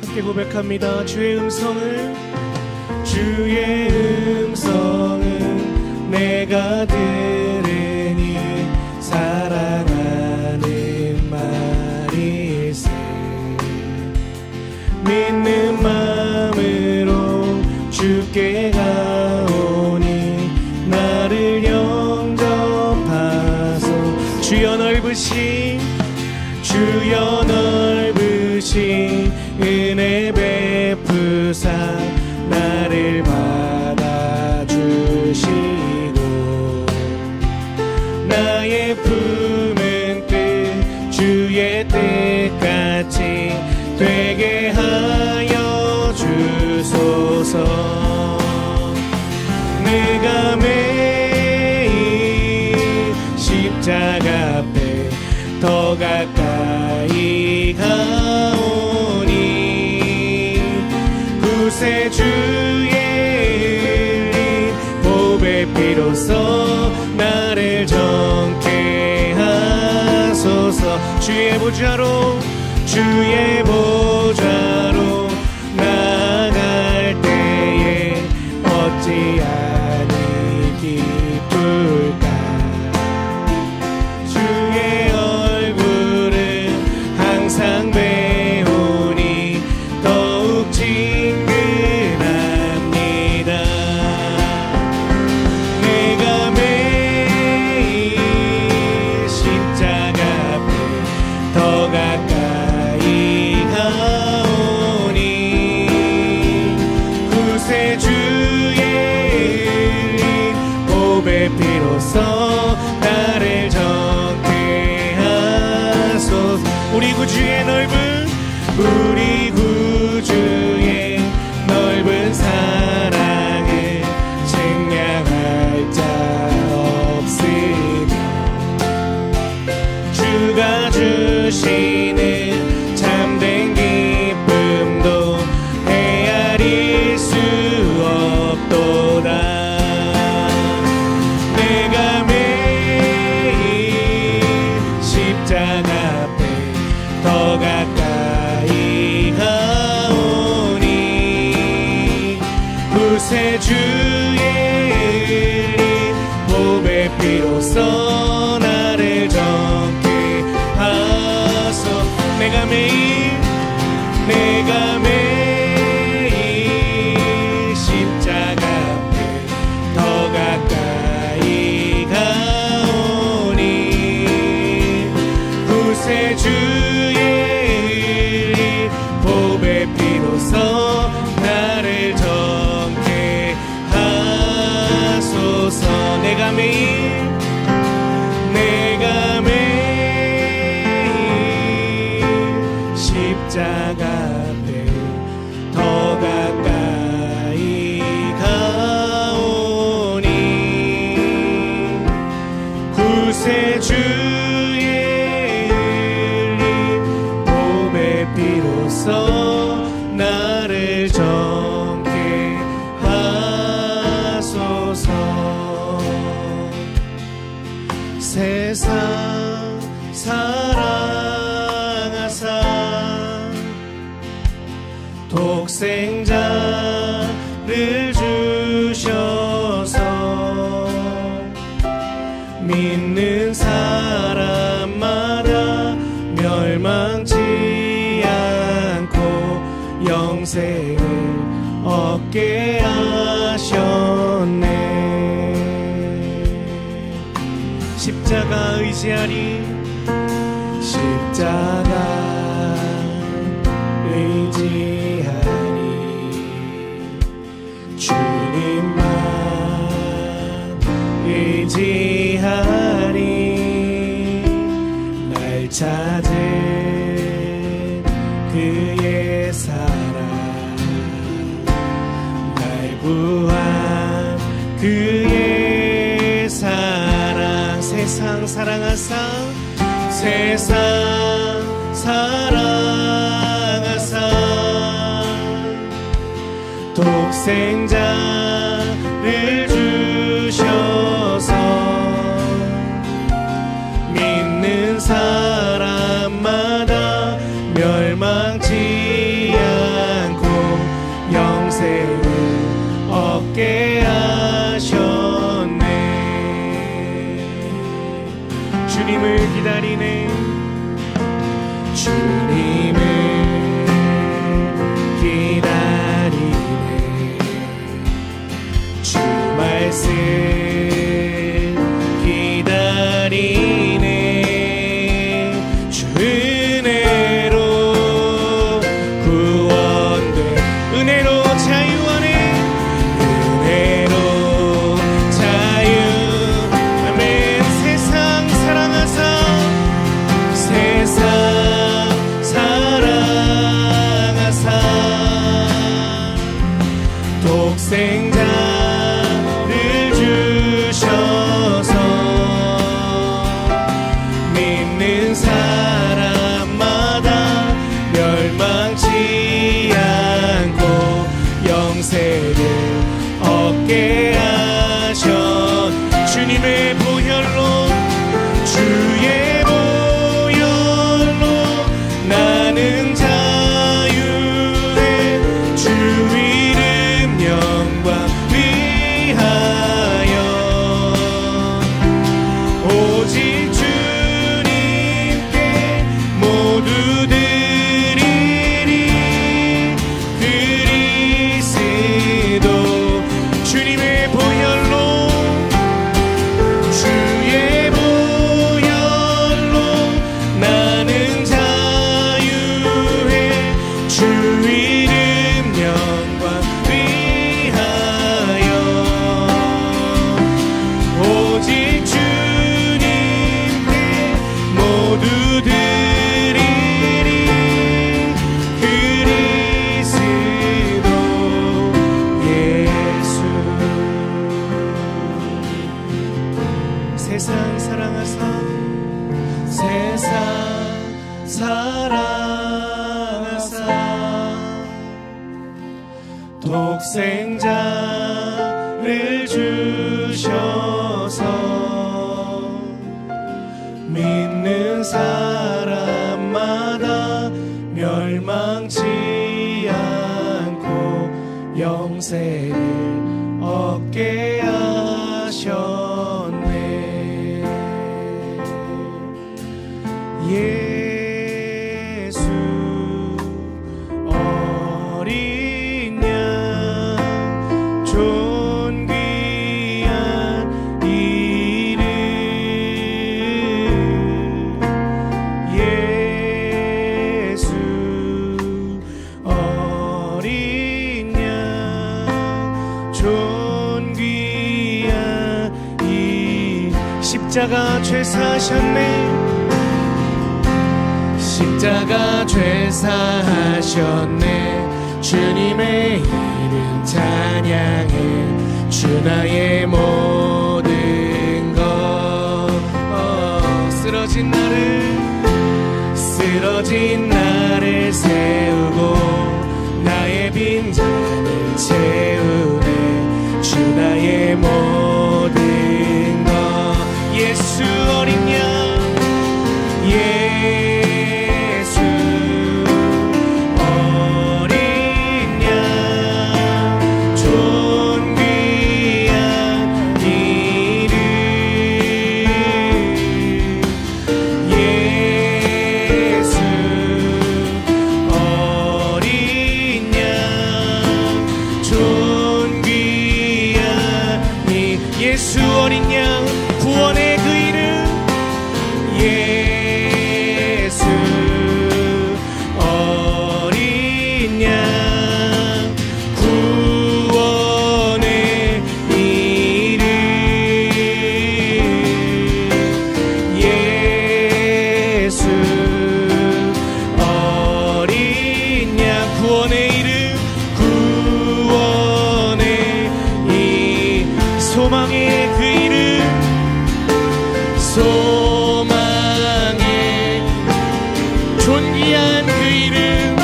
함께 고백합니다. 주의 음성은 내가 들으니 사랑하는 말일세. 믿는 마음으로 주께 가오니 나를 영접하소. 주여 넓으신 은혜 베푸사 나를 받아주시고 나의 품은 뜻 주의 뜻같이 되게 하여 주소서. 내가 매일 십자가 앞에 더 가까이 가오니 구세주의 흘린 보배 피로써 나를 정케 하소서. 주의 보좌로 나아갈 때에 어찌하니 기쁠까. 주의 얼굴을 항상 배우니 더욱 친근합니다. 내가 매일 십자가 앞에 더 가까이 가오니 구세주의 흘린 보배 피로써 나를 정케 하소서. 우리 구주의 넓은 사랑을 측량할 자 없으며 주가 주시는 참된 기쁨도 헤아릴 수 없도다. 내가 매일 십자가 앞에 더 가까이 가오니 구세주의 흘린 보배 피로써 나를 정케 하소. 내가 매일 십자가 앞에 더 가까이 가오니 구세주의 흘린 보배 피로써 나를 정케 하소서. 내가 매일 십자가 앞에 더 가까이 가오니 구세주의 흘린 보배 피로써 나를 정케 하소서. 세상 사랑하사 독생자를 주셔서 믿는 사람마다 멸망치 않고 영생을 얻게 하셨네. 십자가 의지하리 주님만 의지하리 날 찾은 그의 사랑 날 구한 그의 사랑. 세상 사랑하사 독생자를 주셔서 믿는 사람마다 기다리네. 주님을 기다리네. 주 말씀 기다리네. 주 은혜로 구원돼 은혜로 자유하네. 은혜로 자유. 아멘. 세상 사랑하사 세상 사랑하사 독생자를 주셔서 믿는 사람마다 멸망치 않고 영생을 얻게 하셨. 주님의 보혈로 주의 보혈로 나는 자유해. 주 이름 영광 위하여 오직 주님께 모두 드리리. 그리스도 주님의 보혈로 주의 보혈로 나는 자유해. 주 이름 영광 위하여 오직 주님께 모두 드리리. 그리스도 예수. 세상 사랑하사 세상 사랑하사 독생자를 주셔서 믿는 사람마다 멸망치 않고 영생을 얻게 하셨네. 예수 어린 양 존귀한 이름. 예수 어린 양 존귀한 이 십자가 죄 사셨네. 십자가 죄 사하셨네. 주님의 이름 찬양해. 주 나의 모든 것. 쓰러진 나를 세우고 나의 빈잔을 채우네. 주 나의 모든 것. 예수 어린 양 예수 어린 양 존귀한 이름. 예수 어린 양 존귀한 이 예수 어린 양 구원의 그 이름. 예수 어린 양 구원의 이름. 예수 어린 양 구원의 이름. 구원의 이 소망의 그 이름. 소망의 존귀한 그 이름.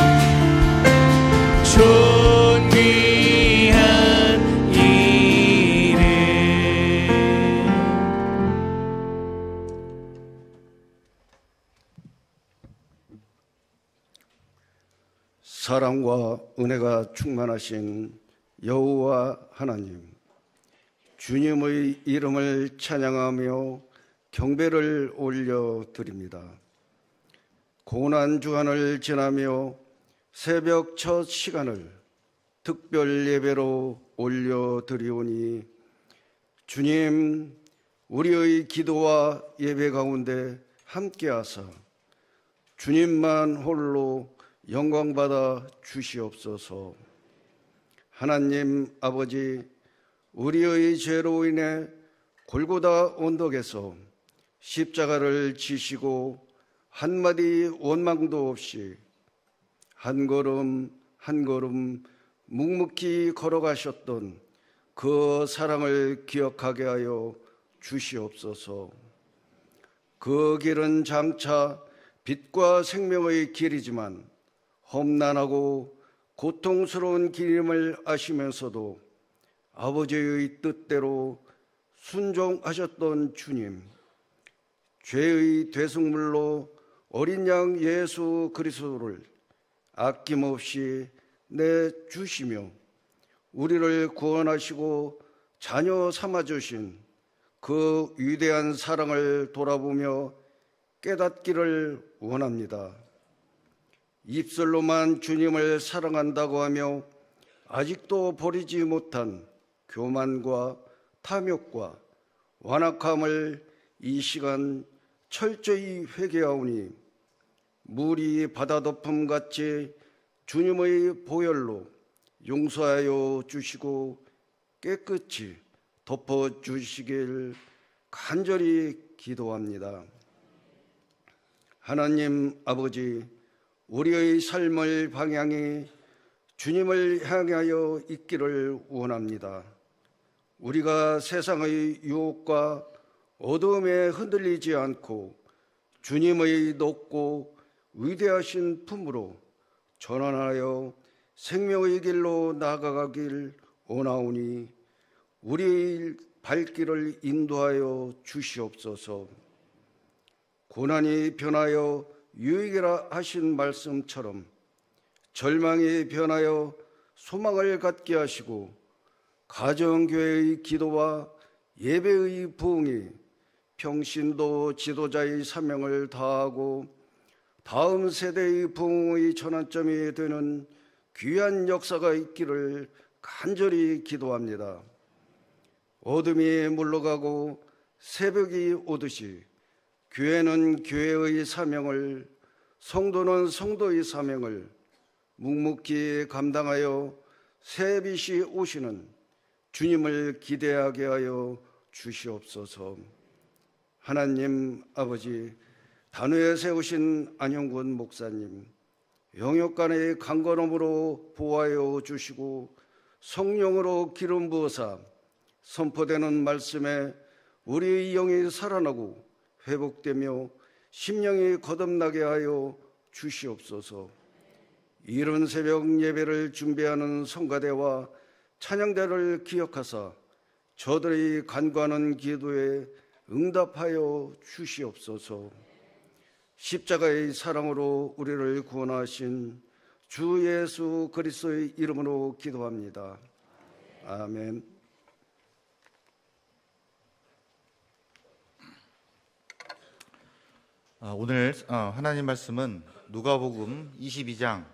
존귀한 이름. 사랑과 은혜가 충만하신 여호와 하나님, 주님의 이름을 찬양하며 경배를 올려드립니다. 고난 주간을 지나며 새벽 첫 시간을 특별 예배로 올려드리오니 주님, 우리의 기도와 예배 가운데 함께하사 주님만 홀로 영광받아 주시옵소서. 하나님 아버지, 우리의 죄로 인해 골고다 언덕에서 십자가를 지시고 한마디 원망도 없이 한 걸음 한 걸음 묵묵히 걸어가셨던 그 사랑을 기억하게 하여 주시옵소서. 그 길은 장차 빛과 생명의 길이지만 험난하고 고통스러운 길임을 아시면서도 아버지의 뜻대로 순종하셨던 주님, 죄의 대속물로 어린 양 예수 그리스도를 아낌없이 내주시며 우리를 구원하시고 자녀 삼아주신 그 위대한 사랑을 돌아보며 깨닫기를 원합니다. 입술로만 주님을 사랑한다고 하며 아직도 버리지 못한 교만과 탐욕과 완악함을 이 시간 철저히 회개하오니 물이 바다 덮음같이 주님의 보혈로 용서하여 주시고 깨끗이 덮어주시길 간절히 기도합니다. 하나님 아버지, 우리의 삶의 방향이 주님을 향하여 있기를 원합니다. 우리가 세상의 유혹과 어둠에 흔들리지 않고 주님의 높고 위대하신 품으로 전환하여 생명의 길로 나아가길 원하오니 우리의 발길을 인도하여 주시옵소서. 고난이 변하여 유익이라 하신 말씀처럼 절망이 변하여 소망을 갖게 하시고 가정교회의 기도와 예배의 부흥이 평신도 지도자의 사명을 다하고 다음 세대의 부흥의 전환점이 되는 귀한 역사가 있기를 간절히 기도합니다. 어둠이 물러가고 새벽이 오듯이 교회는 교회의 사명을, 성도는 성도의 사명을 묵묵히 감당하여 새 빛이 오시는 주님을 기대하게 하여 주시옵소서. 하나님 아버지, 단위에 세우신 안영군 목사님, 영역간의 강건함으로 보호하여 주시고 성령으로 기름 부어사 선포되는 말씀에 우리의 영이 살아나고 회복되며 심령이 거듭나게 하여 주시옵소서. 이른 새벽 예배를 준비하는 성가대와 찬양대를 기억하사 저들의 간구하는 기도에 응답하여 주시옵소서. 십자가의 사랑으로 우리를 구원하신 주 예수 그리스도의 이름으로 기도합니다. 아멘. 오늘 하나님 말씀은 누가복음 22장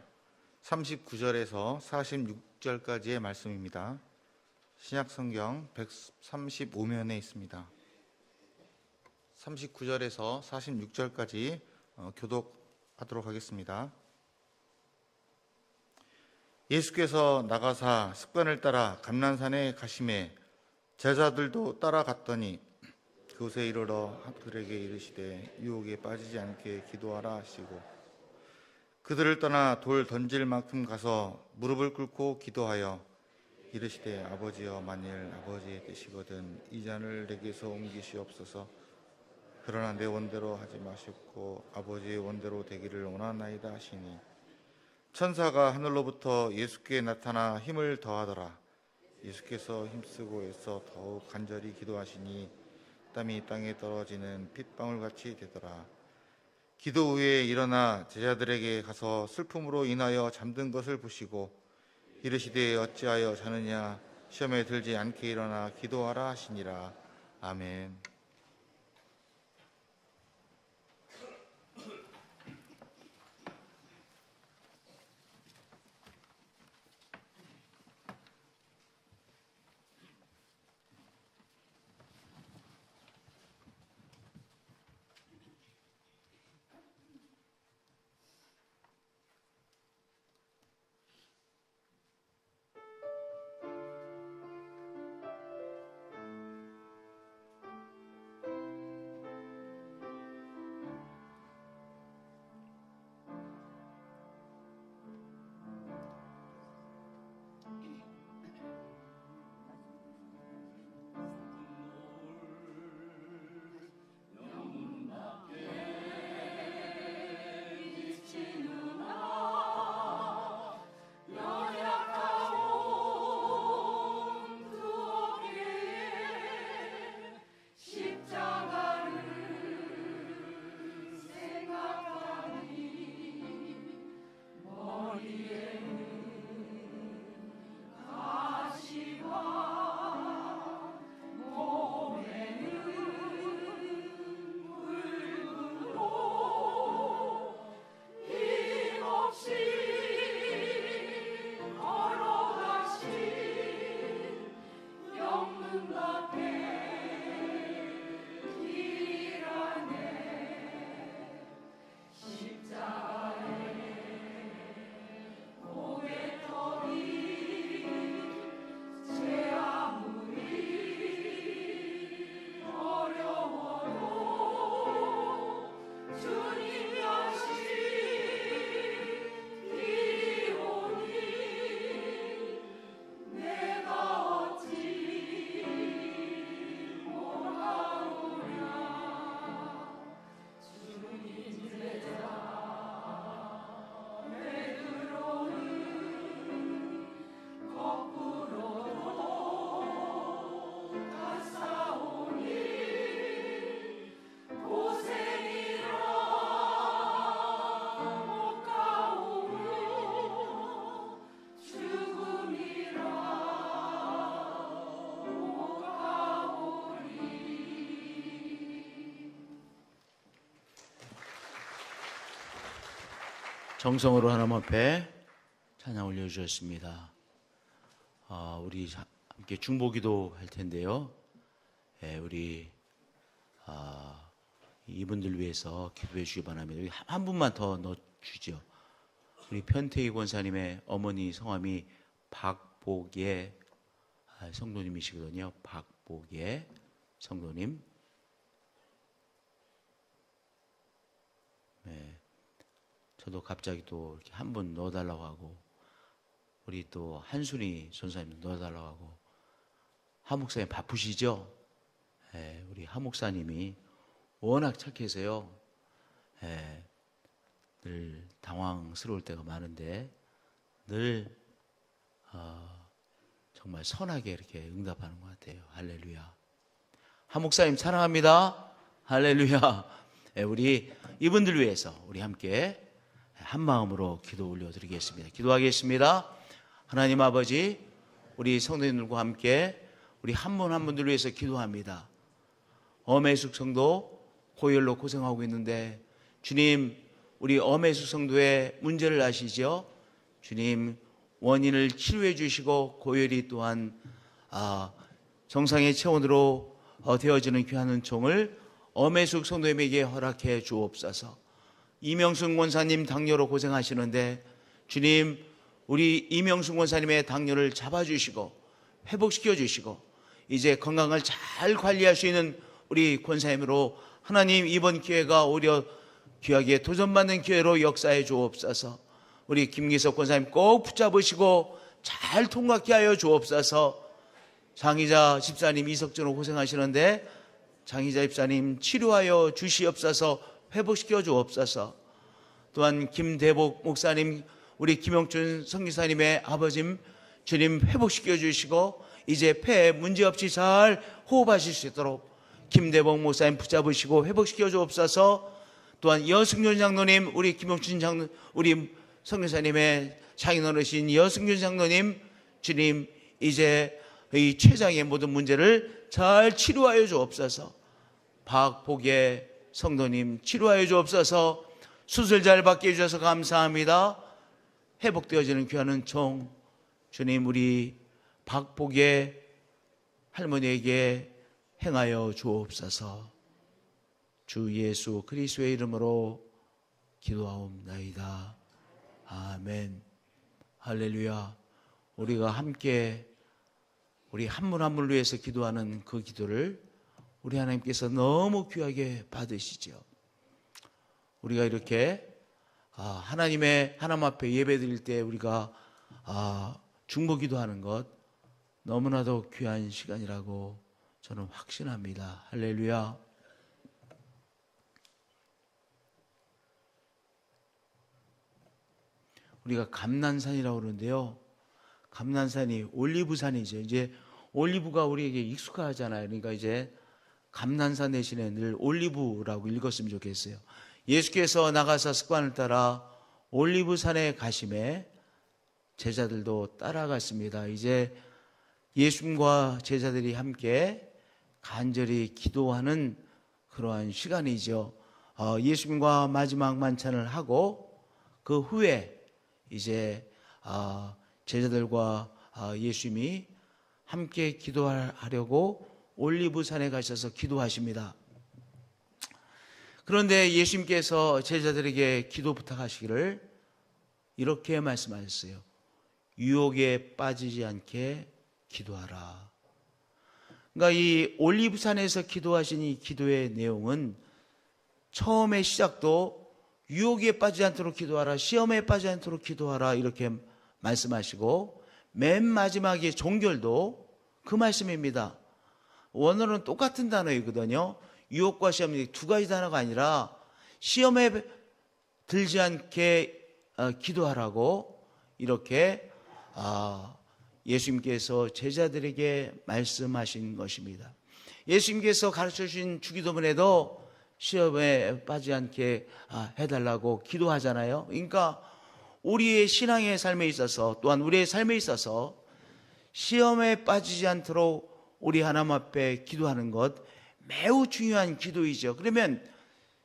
39절에서 46절까지의 말씀입니다. 신약성경 135면에 있습니다. 39절에서 46절까지 교독하도록 하겠습니다. 예수께서 나가사 습관을 따라 감난산에 가시매 제자들도 따라갔더니 그곳에 이르러 그들에게 이르시되 유혹에 빠지지 않게 기도하라 하시고 그들을 떠나 돌 던질 만큼 가서 무릎을 꿇고 기도하여 이르시되 아버지여, 만일 아버지의 뜻이거든 이 잔을 내게서 옮기시옵소서. 그러나 내 원대로 하지 마시고 아버지의 원대로 되기를 원하나이다 하시니 천사가 하늘로부터 예수께 나타나 힘을 더하더라. 예수께서 힘쓰고 애써 더욱 간절히 기도하시니 땀이 땅에 떨어지는 핏방울같이 되더라. 기도 후에 일어나 제자들에게 가서 슬픔으로 인하여 잠든 것을 보시고 이르시되 어찌하여 자느냐, 시험에 들지 않게 일어나 기도하라 하시니라. 아멘. 정성으로 하나님 앞에 찬양 올려주셨습니다. 우리 함께 중보기도 할 텐데요. 우리 이분들 위해서 기도해 주시기 바랍니다. 한 분만 더 넣어주죠. 우리 편태희 권사님의 어머니 성함이 박복예 성도님이시거든요. 박복예 성도님. 네. 저도 갑자기 또 이렇게 한 분 넣어달라고 하고, 우리 또 한순이 전사님 넣어달라고 하고, 하 목사님 바쁘시죠? 네, 우리 하 목사님이 워낙 착해서요. 네, 늘 당황스러울 때가 많은데 늘 정말 선하게 이렇게 응답하는 것 같아요. 할렐루야. 하 목사님 사랑합니다. 할렐루야. 네, 우리 이분들 위해서 우리 함께 한 마음으로 기도 올려드리겠습니다. 기도하겠습니다. 하나님 아버지, 우리 성도님들과 함께 우리 한 분 한 분들 위해서 기도합니다. 엄혜숙 성도 고열로 고생하고 있는데 주님, 우리 엄혜숙 성도의 문제를 아시죠? 주님, 원인을 치료해 주시고 고열이 또한 정상의 체온으로 되어지는 귀한 은총을 엄혜숙 성도님에게 허락해 주옵소서. 이명순 권사님 당뇨로 고생하시는데 주님, 우리 이명순 권사님의 당뇨를 잡아주시고 회복시켜 주시고 이제 건강을 잘 관리할 수 있는 우리 권사님으로 하나님, 이번 기회가 오히려 귀하게 도전받는 기회로 역사해 주옵소서. 우리 김기석 권사님 꼭 붙잡으시고 잘 통과케 하여 주옵소서. 장희자 집사님 이석준으로 고생하시는데 장희자 집사님 치료하여 주시옵소서. 회복시켜 주옵소서. 또한 김대복 목사님, 우리 김영춘 선교사님의 아버님 주님 회복시켜 주시고 이제 폐에 문제없이 잘 호흡하실 수 있도록 김대복 목사님 붙잡으시고 회복시켜 주옵소서. 또한 여승준 장로님, 우리 김영춘 장로, 우리 선교사님의 장인어르신 여승준 장로님 주님 이제 이 췌장의 모든 문제를 잘 치료하여 주옵소서. 박복의 성도님 치료하여 주옵소서. 수술 잘 받게 해주셔서 감사합니다. 회복되어지는 귀한 은총 주님, 우리 박복의 할머니에게 행하여 주옵소서. 주 예수 그리스도의 이름으로 기도하옵나이다. 아멘. 할렐루야. 우리가 함께 우리 한 분 한 분을 위해서 기도하는 그 기도를 우리 하나님께서 너무 귀하게 받으시죠. 우리가 이렇게 하나님 앞에 예배 드릴 때 우리가 중보 기도하는 것 너무나도 귀한 시간이라고 저는 확신합니다. 할렐루야. 우리가 감난산이라고 그러는데요. 감난산이 올리브산이죠. 이제 올리브가 우리에게 익숙하잖아요. 그러니까 이제 감난산 대신에 늘 올리브라고 읽었으면 좋겠어요. 예수께서 나가사 습관을 따라 올리브산에 가심에 제자들도 따라갔습니다. 이제 예수님과 제자들이 함께 간절히 기도하는 그러한 시간이죠. 예수님과 마지막 만찬을 하고 그 후에 이제 제자들과 예수님이 함께 기도하려고 올리브산에 가셔서 기도하십니다. 그런데 예수님께서 제자들에게 기도 부탁하시기를 이렇게 말씀하셨어요. 유혹에 빠지지 않게 기도하라. 그러니까 이 올리브산에서 기도하신 이 기도의 내용은 처음의 시작도 유혹에 빠지지 않도록 기도하라, 시험에 빠지지 않도록 기도하라 이렇게 말씀하시고 맨 마지막에 종결도 그 말씀입니다. 원어는 똑같은 단어이거든요. 유혹과 시험이 두 가지 단어가 아니라 시험에 들지 않게 기도하라고 이렇게 예수님께서 제자들에게 말씀하신 것입니다. 예수님께서 가르쳐주신 주기도문에도 시험에 빠지지 않게 해달라고 기도하잖아요. 그러니까 우리의 신앙의 삶에 있어서 또한 우리의 삶에 있어서 시험에 빠지지 않도록 우리 하나님 앞에 기도하는 것 매우 중요한 기도이죠. 그러면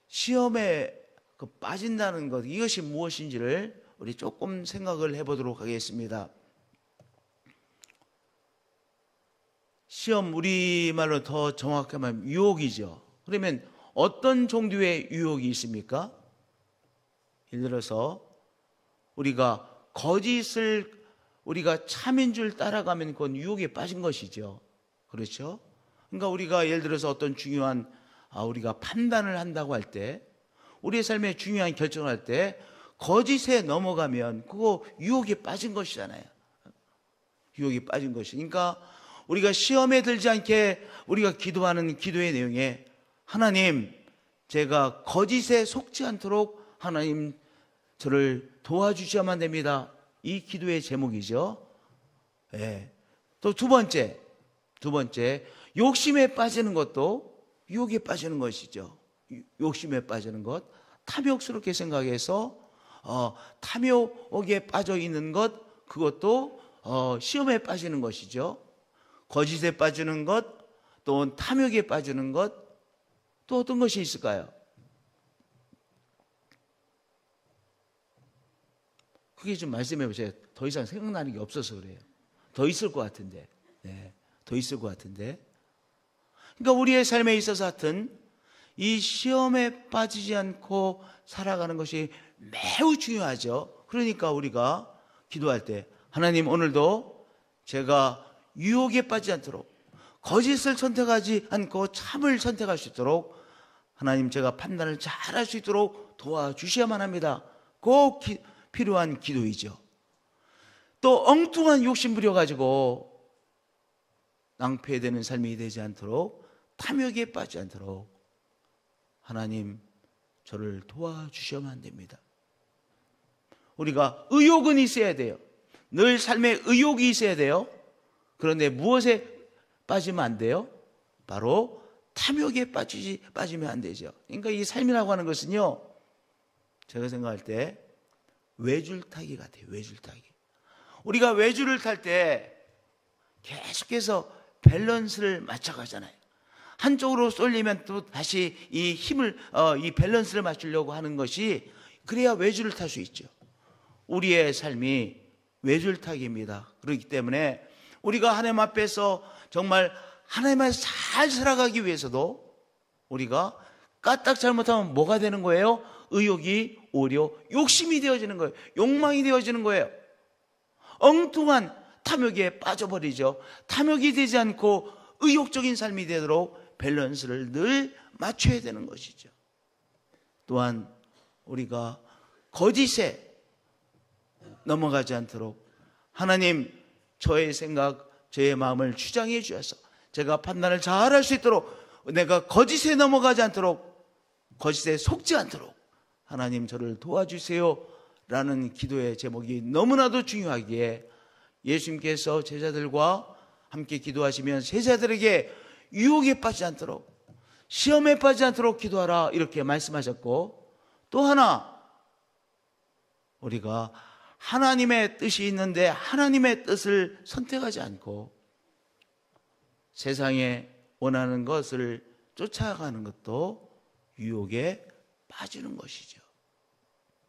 시험에 그 빠진다는 것, 이것이 무엇인지를 우리 조금 생각을 해보도록 하겠습니다. 시험, 우리말로 더 정확하게 말하면 유혹이죠. 그러면 어떤 종류의 유혹이 있습니까? 예를 들어서 우리가 거짓을 우리가 참인 줄 따라가면 그건 유혹에 빠진 것이죠. 그렇죠? 그러니까 우리가 예를 들어서 어떤 중요한 우리가 판단을 한다고 할 때, 우리의 삶에 중요한 결정을 할 때 거짓에 넘어가면 그거 유혹에 빠진 것이잖아요. 유혹에 빠진 것이. 그러니까 우리가 시험에 들지 않게 우리가 기도하는 기도의 내용에 하나님, 제가 거짓에 속지 않도록 하나님 저를 도와주셔야만 됩니다. 이 기도의 제목이죠. 네. 또 두 번째, 욕심에 빠지는 것도 유혹에 빠지는 것이죠. 욕심에 빠지는 것, 탐욕스럽게 생각해서 탐욕에 빠져 있는 것, 그것도 시험에 빠지는 것이죠. 거짓에 빠지는 것, 또 탐욕에 빠지는 것, 또 어떤 것이 있을까요? 그게 좀 말씀해 보세요. 더 이상 생각나는 게 없어서 그래요. 더 있을 것 같은데. 네, 더 있을 것 같은데. 그러니까 우리의 삶에 있어서 하여튼 이 시험에 빠지지 않고 살아가는 것이 매우 중요하죠. 그러니까 우리가 기도할 때 하나님, 오늘도 제가 유혹에 빠지지 않도록, 거짓을 선택하지 않고 참을 선택할 수 있도록 하나님, 제가 판단을 잘할 수 있도록 도와주셔야만 합니다. 꼭 필요한 기도이죠. 또 엉뚱한 욕심 부려가지고 낭패되는 삶이 되지 않도록, 탐욕에 빠지지 않도록 하나님, 저를 도와주셔야만 됩니다. 우리가 의욕은 있어야 돼요. 늘 삶에 의욕이 있어야 돼요. 그런데 무엇에 빠지면 안 돼요? 바로 탐욕에 빠지면 안 되죠. 그러니까 이 삶이라고 하는 것은요, 제가 생각할 때 외줄타기 같아요. 외줄타기. 우리가 외줄을 탈 때 계속해서 밸런스를 맞춰가잖아요. 한쪽으로 쏠리면 또 다시 이 힘을, 이 밸런스를 맞추려고 하는 것이, 그래야 외줄을 탈 수 있죠. 우리의 삶이 외줄타기입니다. 그렇기 때문에 우리가 하나님 앞에서 정말 하나님 앞에서 잘 살아가기 위해서도 우리가 까딱 잘못하면 뭐가 되는 거예요? 의욕이 오히려 욕심이 되어지는 거예요. 욕망이 되어지는 거예요. 엉뚱한 탐욕에 빠져버리죠. 탐욕이 되지 않고 의욕적인 삶이 되도록 밸런스를 늘 맞춰야 되는 것이죠. 또한 우리가 거짓에 넘어가지 않도록 하나님, 저의 생각, 저의 마음을 주장해 주셔서 제가 판단을 잘할 수 있도록, 내가 거짓에 넘어가지 않도록, 거짓에 속지 않도록 하나님, 저를 도와주세요 라는 기도의 제목이 너무나도 중요하기에 예수님께서 제자들과 함께 기도하시면 제자들에게 유혹에 빠지지 않도록, 시험에 빠지지 않도록 기도하라 이렇게 말씀하셨고, 또 하나 우리가 하나님의 뜻이 있는데 하나님의 뜻을 선택하지 않고 세상에 원하는 것을 쫓아가는 것도 유혹에 빠지는 것이죠.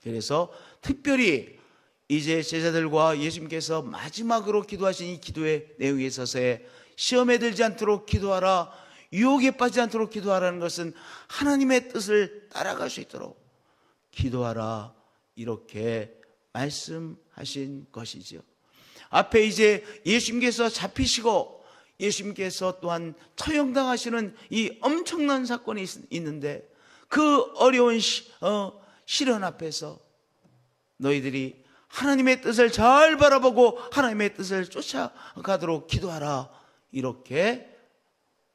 그래서 특별히 이제 제자들과 예수님께서 마지막으로 기도하신 이 기도의 내용에 있어서의 시험에 들지 않도록 기도하라, 유혹에 빠지지 않도록 기도하라는 것은 하나님의 뜻을 따라갈 수 있도록 기도하라 이렇게 말씀하신 것이죠. 앞에 이제 예수님께서 잡히시고 예수님께서 또한 처형당하시는 이 엄청난 사건이 있는데, 그 어려운 시련 앞에서 너희들이 하나님의 뜻을 잘 바라보고 하나님의 뜻을 쫓아가도록 기도하라 이렇게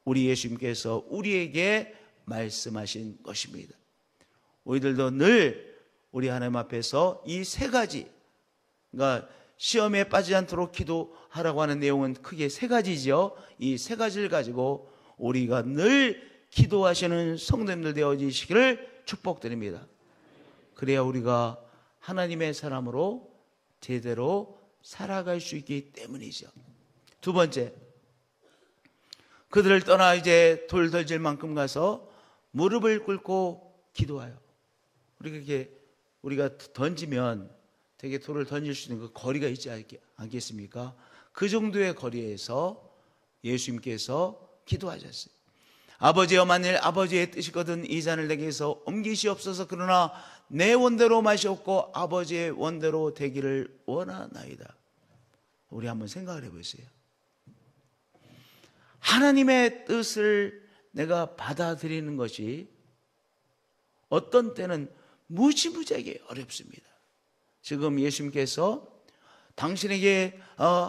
우리 예수님께서 우리에게 말씀하신 것입니다. 우리들도 늘 우리 하나님 앞에서 이 세 가지, 그러니까 시험에 빠지지 않도록 기도하라고 하는 내용은 크게 세 가지죠. 이 세 가지를 가지고 우리가 늘 기도하시는 성도님들 되어지시기를 축복드립니다. 그래야 우리가 하나님의 사람으로 제대로 살아갈 수 있기 때문이죠. 두 번째, 그들을 떠나 이제 돌 던질 만큼 가서 무릎을 꿇고 기도하여 우리가 던지면 되게 돌을 던질 수 있는 그 거리가 있지 않겠습니까? 그 정도의 거리에서 예수님께서 기도하셨어요. 아버지여, 만일 아버지의 뜻이거든 이 잔을 내게서 옮기시옵소서. 그러나 내 원대로 마시옵고 아버지의 원대로 되기를 원하나이다. 우리 한번 생각을 해보세요. 하나님의 뜻을 내가 받아들이는 것이 어떤 때는 무지무지하게 어렵습니다. 지금 예수님께서 당신에게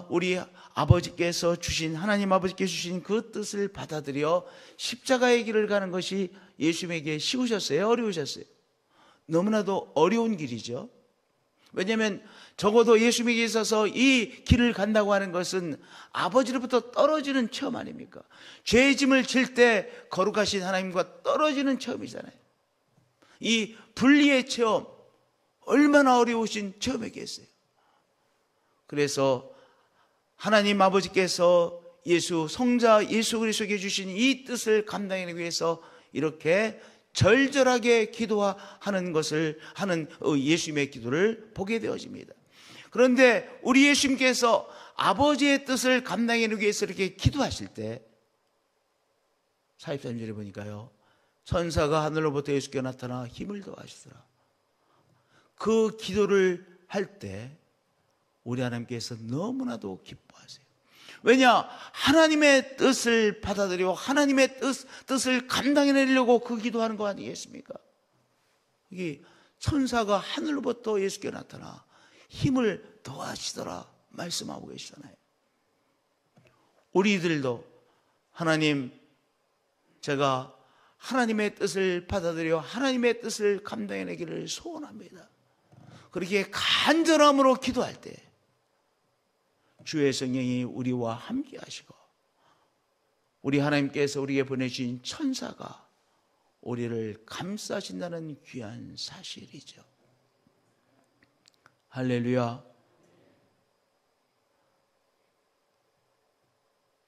우리 아버지께서 주신, 하나님 아버지께서 주신 그 뜻을 받아들여 십자가의 길을 가는 것이 예수님에게 쉬우셨어요? 어려우셨어요? 너무나도 어려운 길이죠. 왜냐하면 적어도 예수님에게 있어서 이 길을 간다고 하는 것은 아버지로부터 떨어지는 체험 아닙니까? 죄의 짐을 질 때 거룩하신 하나님과 떨어지는 체험이잖아요. 이 분리의 체험, 얼마나 어려우신 체험이겠어요. 그래서 하나님 아버지께서 성자 예수 그리스도에게 주신 이 뜻을 감당하기 위해서 이렇게 절절하게 기도하는 것을 하는 예수님의 기도를 보게 되어집니다. 그런데 우리 예수님께서 아버지의 뜻을 감당하기 위해서 이렇게 기도하실 때 43절에 보니까요, 천사가 하늘로부터 예수께 나타나 힘을 더하시더라. 그 기도를 할 때 우리 하나님께서 너무나도 기뻐하세요. 왜냐? 하나님의 뜻을 받아들이고 하나님의 뜻을 감당해내려고 그 기도하는 거 아니겠습니까? 여기 천사가 하늘로부터 예수께 나타나 힘을 더하시더라 말씀하고 계시잖아요. 우리들도 하나님, 제가 하나님의 뜻을 받아들여 하나님의 뜻을 감당해내기를 소원합니다. 그렇게 간절함으로 기도할 때 주의 성령이 우리와 함께 하시고 우리 하나님께서 우리에게 보내주신 천사가 우리를 감싸신다는 귀한 사실이죠. 할렐루야.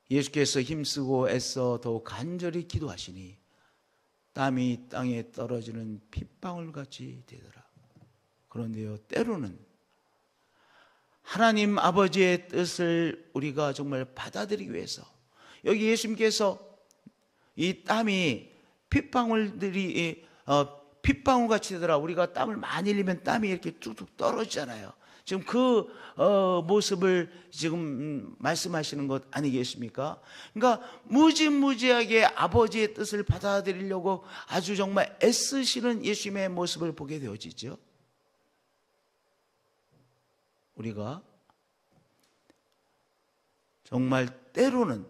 예수께서 힘쓰고 애써 더욱 간절히 기도하시니 땀이 땅에 떨어지는 핏방울같이 되더라. 그런데요, 때로는 하나님 아버지의 뜻을 우리가 정말 받아들이기 위해서, 여기 예수님께서 이 땀이 핏방울들이 핏방울같이 되더라. 우리가 땀을 많이 흘리면 땀이 이렇게 뚝뚝 떨어지잖아요. 지금 그 모습을 지금 말씀하시는 것 아니겠습니까? 그러니까 무지무지하게 아버지의 뜻을 받아들이려고 아주 정말 애쓰시는 예수님의 모습을 보게 되어지죠. 우리가 정말 때로는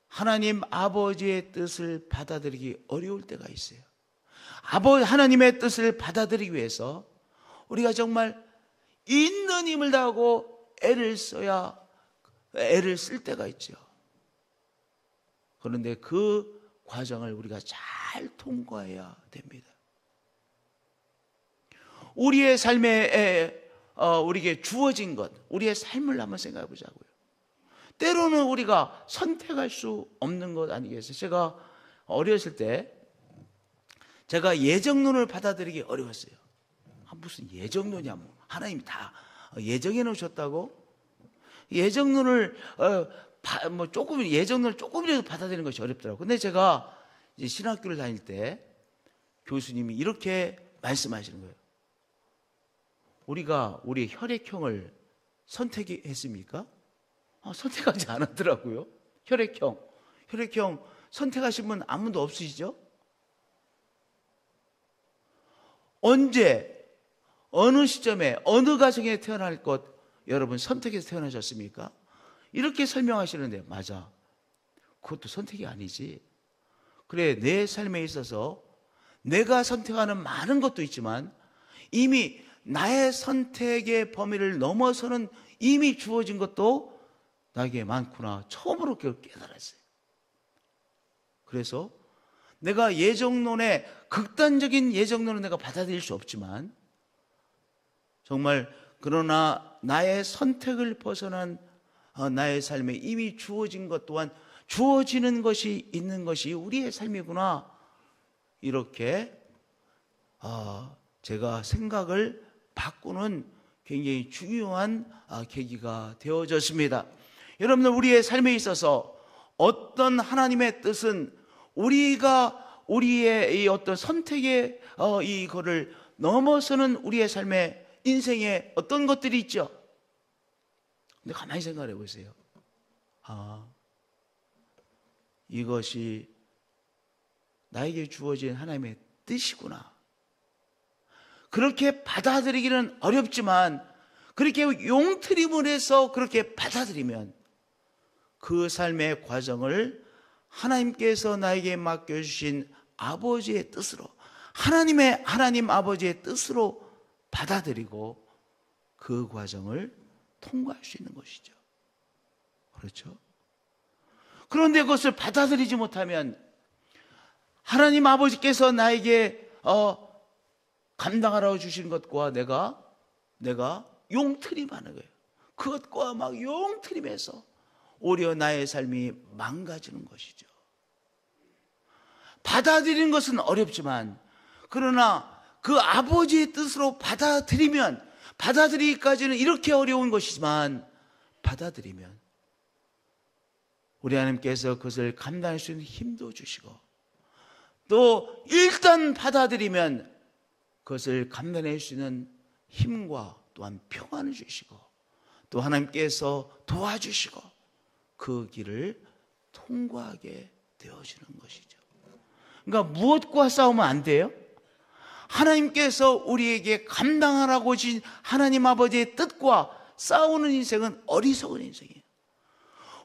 하나님 아버지의 뜻을 받아들이기 어려울 때가 있어요. 하나님의 뜻을 받아들이기 위해서 우리가 정말 있는 힘을 다하고 애를 쓸 때가 있죠. 그런데 그 과정을 우리가 잘 통과해야 됩니다. 우리의 삶에 우리에게 주어진 것, 우리의 삶을 한번 생각해 보자고요. 때로는 우리가 선택할 수 없는 것 아니겠어요? 제가 어렸을 때 제가 예정론을 받아들이기 어려웠어요. 무슨 예정론이야, 뭐. 하나님이 다 예정해 놓으셨다고? 예정론을 예정론을 조금이라도 받아들이는 것이 어렵더라고요. 근데 제가 이제 신학교를 다닐 때 교수님이 이렇게 말씀하시는 거예요. 우리가 우리 혈액형을 선택했습니까? 선택하지 않았더라고요. 혈액형 선택하신 분 아무도 없으시죠? 언제, 어느 시점에, 어느 가정에 태어날 것 여러분 선택해서 태어나셨습니까? 이렇게 설명하시는데, 맞아, 그것도 선택이 아니지. 그래, 내 삶에 있어서 내가 선택하는 많은 것도 있지만 이미 나의 선택의 범위를 넘어서는 이미 주어진 것도 나에게 많구나, 처음으로 깨달았어요. 그래서 내가 극단적인 예정론을 내가 받아들일 수 없지만 정말 그러나 나의 선택을 벗어난 나의 삶에 이미 주어진 것 또한 주어지는 것이 있는 것이 우리의 삶이구나, 이렇게 제가 생각을 바꾸는 굉장히 중요한 계기가 되어졌습니다. 여러분들, 우리의 삶에 있어서 어떤 하나님의 뜻은 우리의 이 어떤 선택의 이거를 넘어서는 우리의 삶의 인생에 어떤 것들이 있죠. 근데 가만히 생각해 보세요. 이것이 나에게 주어진 하나님의 뜻이구나. 그렇게 받아들이기는 어렵지만 그렇게 용트림을 해서 그렇게 받아들이면 그 삶의 과정을 하나님께서 나에게 맡겨주신 아버지의 뜻으로, 하나님 아버지의 뜻으로 받아들이고 그 과정을 통과할 수 있는 것이죠. 그렇죠? 그런데 그것을 받아들이지 못하면 하나님 아버지께서 나에게 감당하라고 주신 것과 내가 용트림하는 거예요. 그것과 막 용트림해서 오히려 나의 삶이 망가지는 것이죠. 받아들이는 것은 어렵지만 그러나 그 아버지의 뜻으로 받아들이기까지는 이렇게 어려운 것이지만 받아들이면 우리 하나님께서 그것을 감당할 수 있는 힘도 주시고 또 일단 받아들이면 그것을 감당할 수 있는 힘과 또한 평안을 주시고 또 하나님께서 도와주시고 그 길을 통과하게 되어지는 것이죠. 그러니까 무엇과 싸우면 안 돼요? 하나님께서 우리에게 감당하라고 주신 하나님 아버지의 뜻과 싸우는 인생은 어리석은 인생이에요.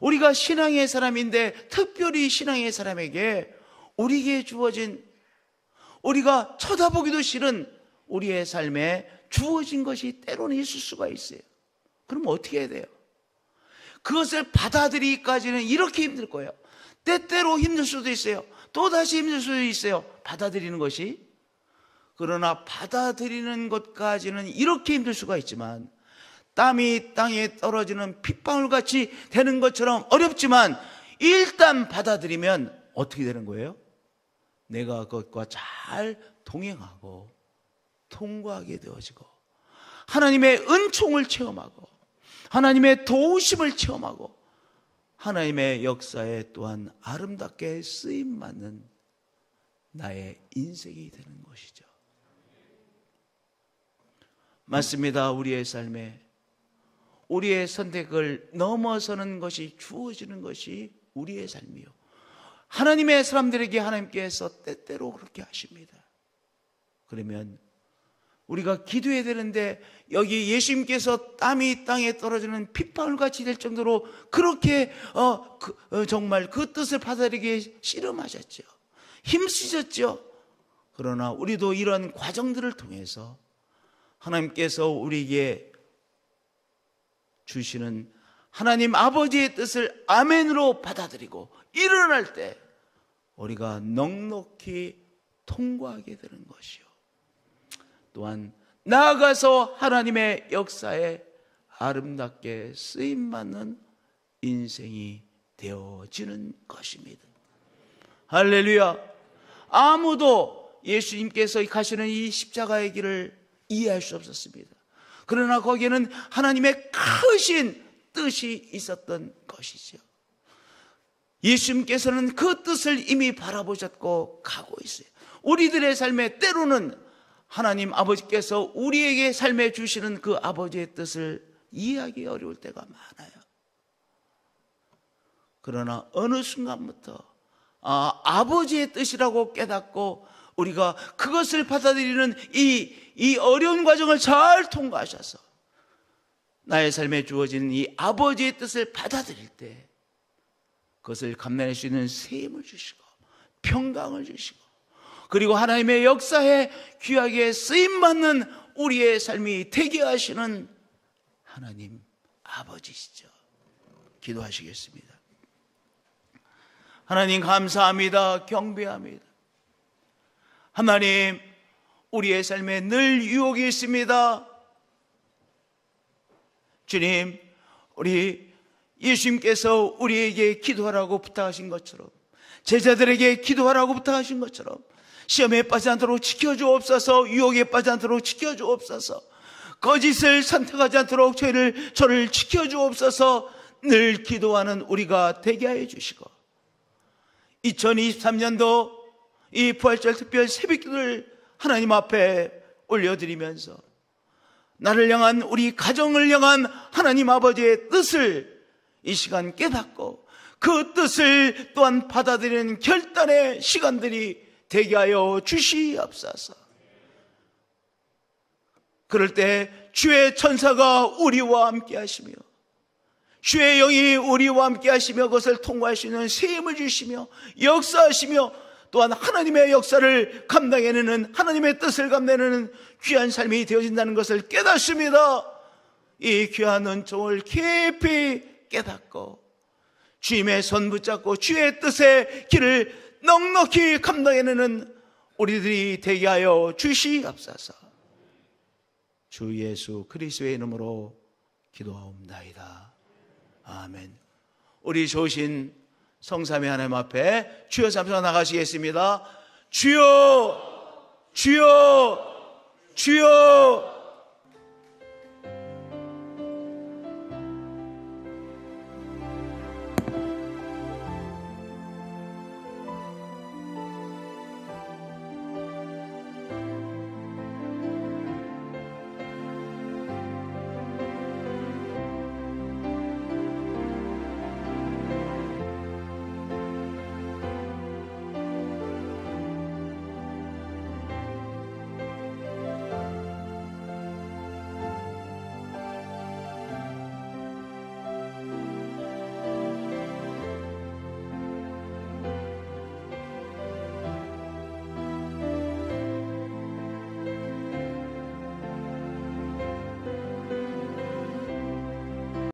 우리가 신앙의 사람인데 특별히 신앙의 사람에게 우리에게 주어진, 우리가 쳐다보기도 싫은 우리의 삶에 주어진 것이 때로는 있을 수가 있어요. 그럼 어떻게 해야 돼요? 그것을 받아들이기까지는 이렇게 힘들 거예요. 때때로 힘들 수도 있어요. 또다시 힘들 수도 있어요. 받아들이는 것이. 그러나 받아들이는 것까지는 이렇게 힘들 수가 있지만 땀이 땅에 떨어지는 핏방울같이 되는 것처럼 어렵지만 일단 받아들이면 어떻게 되는 거예요? 내가 그것과 잘 동행하고 통과하게 되어지고 하나님의 은총을 체험하고 하나님의 도우심을 체험하고 하나님의 역사에 또한 아름답게 쓰임받는 나의 인생이 되는 것이죠. 맞습니다. 우리의 삶에 우리의 선택을 넘어서는 것이 주어지는 것이 우리의 삶이요. 하나님의 사람들에게 하나님께서 때때로 그렇게 하십니다. 그러면 우리가 기도해야 되는데 여기 예수님께서 땀이 땅에 떨어지는 핏방울같이 될 정도로 그렇게 정말 그 뜻을 받아들이기에 씨름하셨죠. 힘쓰셨죠. 그러나 우리도 이런 과정들을 통해서 하나님께서 우리에게 주시는 하나님 아버지의 뜻을 아멘으로 받아들이고 일어날 때 우리가 넉넉히 통과하게 되는 것이요. 또한 나아가서 하나님의 역사에 아름답게 쓰임받는 인생이 되어지는 것입니다. 할렐루야. 아무도 예수님께서 가시는 이 십자가의 길을 이해할 수 없었습니다. 그러나 거기에는 하나님의 크신 뜻이 있었던 것이죠. 예수님께서는 그 뜻을 이미 바라보셨고 가고 있어요. 우리들의 삶에 때로는 하나님 아버지께서 우리에게 삶에 주시는 그 아버지의 뜻을 이해하기 어려울 때가 많아요. 그러나 어느 순간부터 아버지의 뜻이라고 깨닫고 우리가 그것을 받아들이는 이 어려운 과정을 잘 통과하셔서 나의 삶에 주어진 이 아버지의 뜻을 받아들일 때 그것을 감당할 수 있는 셈을 주시고 평강을 주시고 그리고 하나님의 역사에 귀하게 쓰임받는 우리의 삶이 되게 하시는 하나님 아버지시죠. 기도하시겠습니다. 하나님 감사합니다. 경배합니다. 하나님, 우리의 삶에 늘 유혹이 있습니다. 주님, 우리 예수님께서 우리에게 기도하라고 부탁하신 것처럼 제자들에게 기도하라고 부탁하신 것처럼 시험에 빠지지 않도록 지켜주옵소서. 유혹에 빠지지 않도록 지켜주옵소서. 거짓을 선택하지 않도록 저를 지켜주옵소서. 늘 기도하는 우리가 되게 하여 주시고 2023년도 이 부활절 특별 새벽기도를 하나님 앞에 올려드리면서 나를 향한, 우리 가정을 향한 하나님 아버지의 뜻을 이 시간 깨닫고 그 뜻을 또한 받아들이는 결단의 시간들이 되게 하여 주시옵소서. 그럴 때 주의 천사가 우리와 함께 하시며 주의 영이 우리와 함께 하시며 그것을 통과할 수 있는 세임을 주시며 역사하시며 또한 하나님의 역사를 감당해내는, 하나님의 뜻을 감당해내는 귀한 삶이 되어진다는 것을 깨닫습니다. 이 귀한 은총을 깊이 깨닫고 주님의 손 붙잡고 주의 뜻의 길을 넉넉히 감당해내는 우리들이 되게 하여 주시옵소서. 주 예수 그리스도의 이름으로 기도하옵나이다. 아멘. 우리 좋으신 성삼위 하나님 앞에 주여 삼성아 나가시겠습니다. 주여, 주여, 주여.